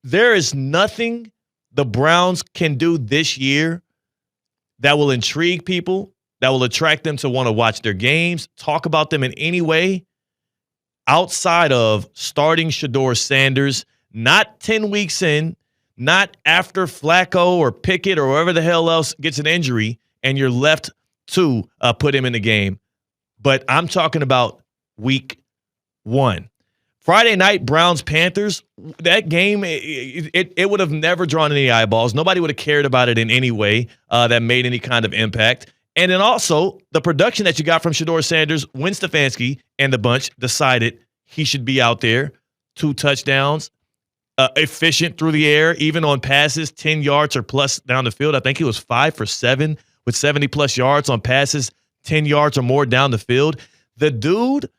there is nothing the Browns can do this year that will intrigue people, that will attract them to want to watch their games, talk about them in any way, outside of starting Shedeur Sanders, not 10 weeks in, not after Flacco or Pickett or whoever the hell else gets an injury, and you're left to put him in the game. But I'm talking about week 1. Friday night, Browns-Panthers, that game, it would have never drawn any eyeballs. Nobody would have cared about it in any way that made any kind of impact. And then also, the production that you got from Shedeur Sanders when Stefanski and the bunch decided he should be out there. 2 touchdowns, efficient through the air, even on passes, 10 yards or plus down the field. I think he was 5 for 7 with 70-plus yards on passes, 10 yards or more down the field. The dude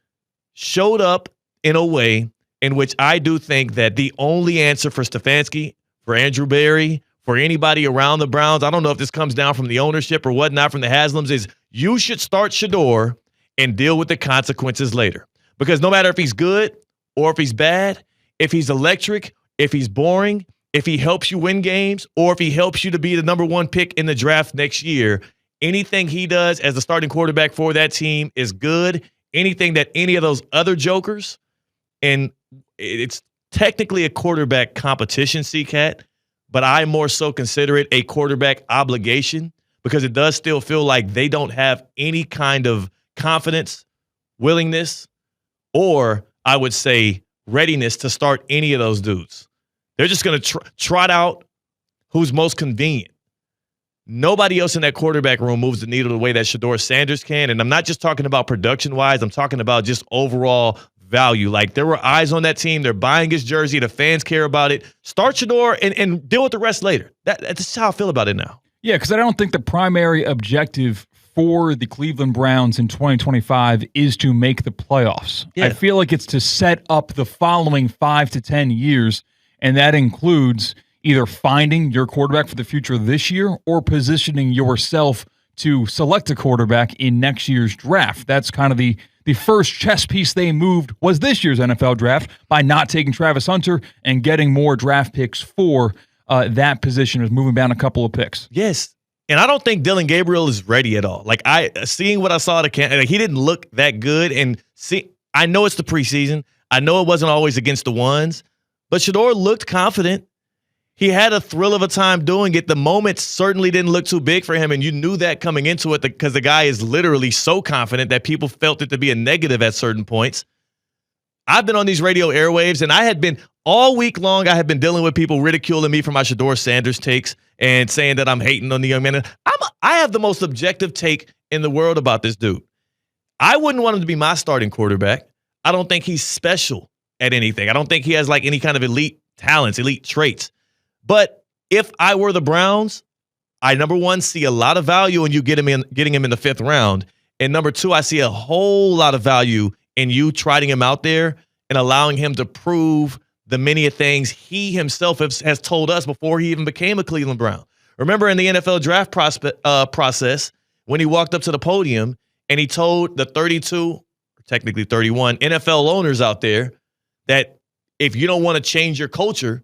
showed up in a way in which I do think that the only answer for Stefanski, for Andrew Berry, for anybody around the Browns, I don't know if this comes down from the ownership or whatnot from the Haslams, is you should start Shedeur and deal with the consequences later. Because no matter if he's good or if he's bad, if he's electric, if he's boring, if he helps you win games, or if he helps you to be the number 1 pick in the draft next year, anything he does as the starting quarterback for that team is good. Anything that any of those other jokers, and it's technically a quarterback competition, C-Cat, but I more so consider it a quarterback obligation because it does still feel like they don't have any kind of confidence, willingness, or I would say readiness to start any of those dudes. They're just going to trot out who's most convenient. Nobody else in that quarterback room moves the needle the way that Shedeur Sanders can. And I'm not just talking about production-wise. I'm talking about just overall value. Like, there were eyes on that team. They're buying his jersey. The fans care about it. Start Shedeur and deal with the rest later. That's how I feel about it now. Yeah, because I don't think the primary objective for the Cleveland Browns in 2025 is to make the playoffs. Yeah. I feel like it's to set up the following 5 to 10 years, and that includes either finding your quarterback for the future this year or positioning yourself to select a quarterback in next year's draft. That's kind of the first chess piece they moved was this year's NFL draft by not taking Travis Hunter and getting more draft picks for that position, is moving down a couple of picks. Yes. And I don't think Dylan Gabriel is ready at all. Like, seeing what I saw at he didn't look that good. And I know it's the preseason. I know it wasn't always against the ones, but Shedeur looked confident. He had a thrill of a time doing it. The moments certainly didn't look too big for him, and you knew that coming into it because the guy is literally so confident that people felt it to be a negative at certain points. I've been on these radio airwaves, and I had been all week long, I had been dealing with people ridiculing me for my Shedeur Sanders takes and saying that I'm hating on the young man. I have the most objective take in the world about this dude. I wouldn't want him to be my starting quarterback. I don't think he's special at anything. I don't think he has like any kind of elite talents, elite traits. But if I were the Browns, I, number one, see a lot of value in you getting him in the 5th round. And number 2, I see a whole lot of value in you trotting him out there and allowing him to prove the many things he himself has told us before he even became a Cleveland Brown. Remember in the NFL draft process when he walked up to the podium and he told the 32, or technically 31 NFL owners out there that if you don't want to change your culture,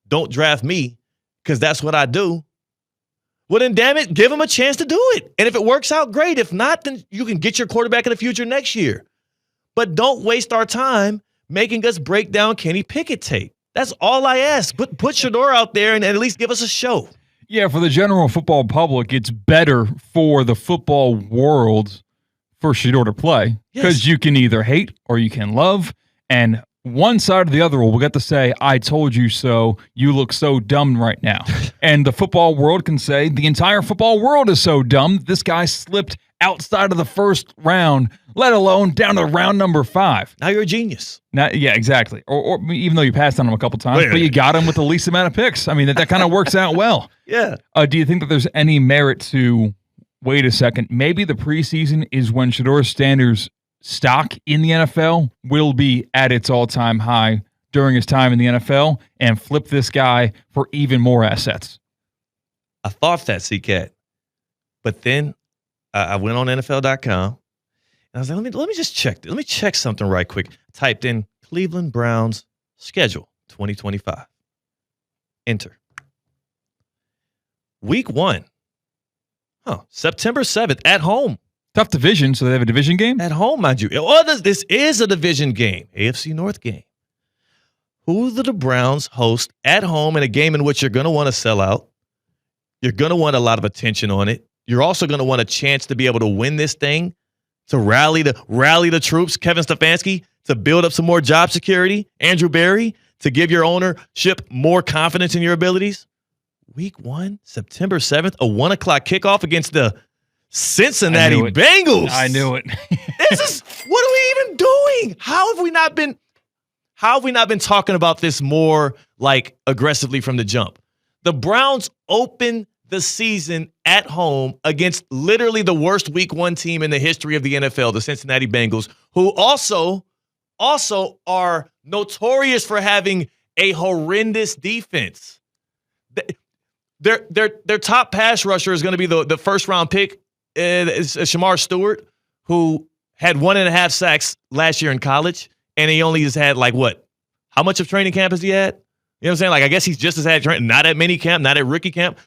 don't draft me because that's what I do. Well, then, damn it, give him a chance to do it. And if it works out, great. If not, then you can get your quarterback in the future next year. But don't waste our time making us break down Kenny Pickett tape. That's all I ask. Put Shedeur out there and at least give us a show. Yeah, for the general football public, it's better for the football world for Shedeur to play because you can either hate or you can love, and one side or the other will get to say, I told you so, you look so dumb right now. And the football world can say, the entire football world is so dumb, this guy slipped outside of the 1st round, let alone down to round number 5. Now you're a genius. Now, yeah, exactly. Or even though you passed on him a couple times, but you got him with the least amount of picks. I mean, that kind of works out well. Yeah. Do you think that there's any merit to, wait a second, maybe the preseason is when Shedeur Sanders' stock in the NFL will be at its all-time high during his time in the NFL and flip this guy for even more assets? I thought that, C-Cat. But then I went on NFL.com and I was like, let me just check. Let me check something right quick. I typed in Cleveland Browns schedule 2025. enter. Week 1. September 7th at home. Tough division, so they have a division game? At home, mind you. Oh, this is a division game. AFC North game. Who do the Browns host at home in a game in which you're going to want to sell out? You're going to want a lot of attention on it. You're also going to want a chance to be able to win this thing, to rally the troops, Kevin Stefanski, to build up some more job security, Andrew Berry, to give your ownership more confidence in your abilities. Week 1, September 7th, a 1 o'clock kickoff against the Cincinnati Bengals. I knew it. What are we even doing? How have we not been talking about this more like aggressively from the jump? The Browns open the season at home against literally the worst week 1 team in the history of the NFL, the Cincinnati Bengals, who also are notorious for having a horrendous defense. Their top pass rusher is going to be the first round pick, Shedeur Sanders, who had 1.5 sacks last year in college, and he only has had how much of training camp has he had? You know what I'm saying? I guess he's just as had training, not at mini camp, not at rookie camp.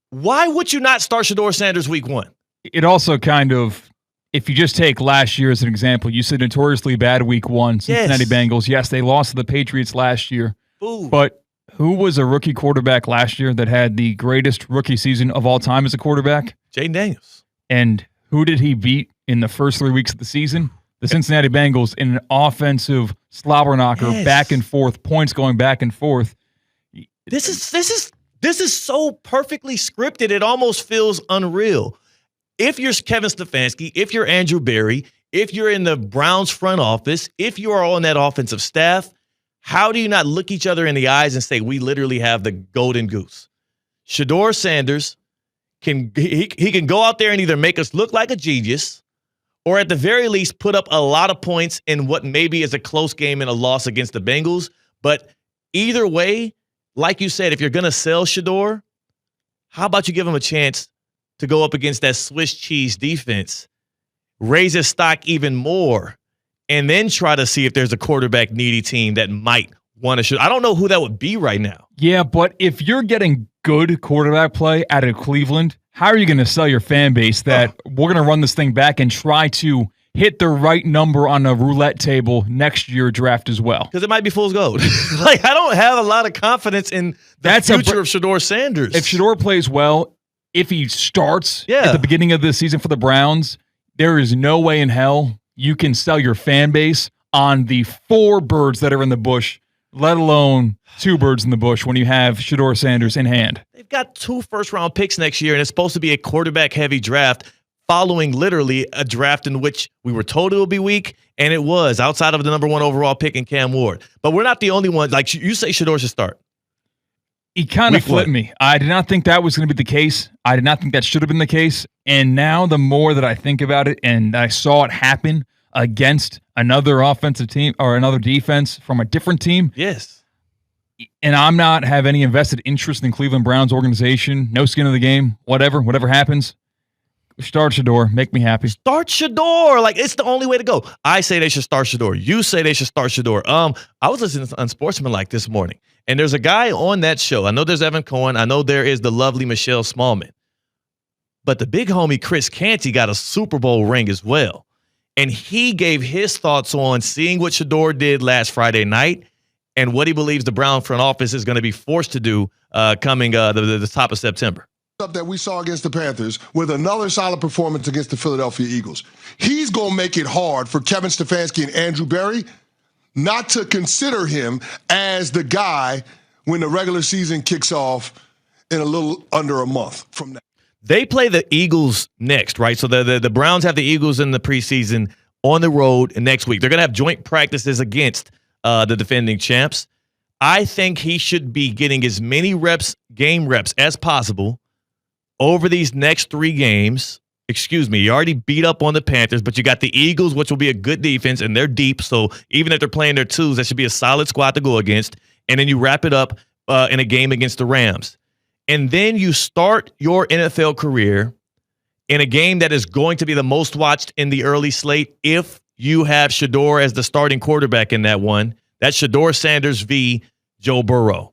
Why would you not start Shedeur Sanders week 1? It also kind of, if you just take last year as an example, you said notoriously bad week 1, Cincinnati Bengals. Yes, they lost to the Patriots last year. Ooh. But who was a rookie quarterback last year that had the greatest rookie season of all time as a quarterback? Jaden Daniels. And who did he beat in the first 3 weeks of the season? The Cincinnati Bengals in an offensive slobber knocker, back and forth, points going back and forth. This is so perfectly scripted. It almost feels unreal. If you're Kevin Stefanski, if you're Andrew Berry, if you're in the Browns front office, if you are on that offensive staff, how do you not look each other in the eyes and say, we literally have the golden goose? Shedeur Sanders can go out there and either make us look like a genius or at the very least put up a lot of points in what maybe is a close game and a loss against the Bengals. But either way, like you said, if you're going to sell Shedeur, how about you give him a chance to go up against that Swiss cheese defense, raise his stock even more, and then try to see if there's a quarterback needy team that might want to shoot. I don't know who that would be right now. Yeah, but if you're getting good quarterback play out of Cleveland, how are you going to sell your fan base that we're going to run this thing back and try to hit the right number on a roulette table next year draft as well? Because it might be fool's gold. I don't have a lot of confidence in the future of Shedeur Sanders. If Shedeur plays well, if he starts at the beginning of the season for the Browns, there is no way in hell you can sell your fan base on the 4 birds that are in the bush, let alone 2 birds in the bush when you have Shedeur Sanders in hand. They've got 2 first-round picks next year, and it's supposed to be a quarterback-heavy draft following literally a draft in which we were told it would be weak, and it was, outside of the number 1 overall pick in Cam Ward. But we're not the only ones. Like you say, Shedeur should start. He kind of flipped me. I did not think that was going to be the case. I did not think that should have been the case. And now the more that I think about it and I saw it happen against another offensive team or another defense from a different team. Yes. And I'm not have any invested interest in Cleveland Browns organization. No skin in the game. Whatever happens. Start Shedeur. Make me happy. Start Shedeur. It's the only way to go. I say they should start Shedeur. You say they should start Shedeur. I was listening to Unsportsmanlike this morning, and there's a guy on that show. I know there's Evan Cohen. I know there is the lovely Michelle Smallman. But the big homie Chris Canty got a Super Bowl ring as well. And he gave his thoughts on seeing what Shedeur did last Friday night and what he believes the Brown front office is going to be forced to do coming the top of September. Up that we saw against the Panthers with another solid performance against the Philadelphia Eagles. He's going to make it hard for Kevin Stefanski and Andrew Berry not to consider him as the guy when the regular season kicks off in a little under a month from now. They play the Eagles next, right? So the Browns have the Eagles in the preseason on the road next week. They're going to have joint practices against the defending champs. I think he should be getting as many game reps as possible over these next 3 games. Excuse me, you already beat up on the Panthers, but you got the Eagles, which will be a good defense, and they're deep. So even if they're playing their 2s, that should be a solid squad to go against. And then you wrap it up in a game against the Rams. And then you start your NFL career in a game that is going to be the most watched in the early slate if you have Shedeur as the starting quarterback in that one. That's Shedeur Sanders v. Joe Burrow.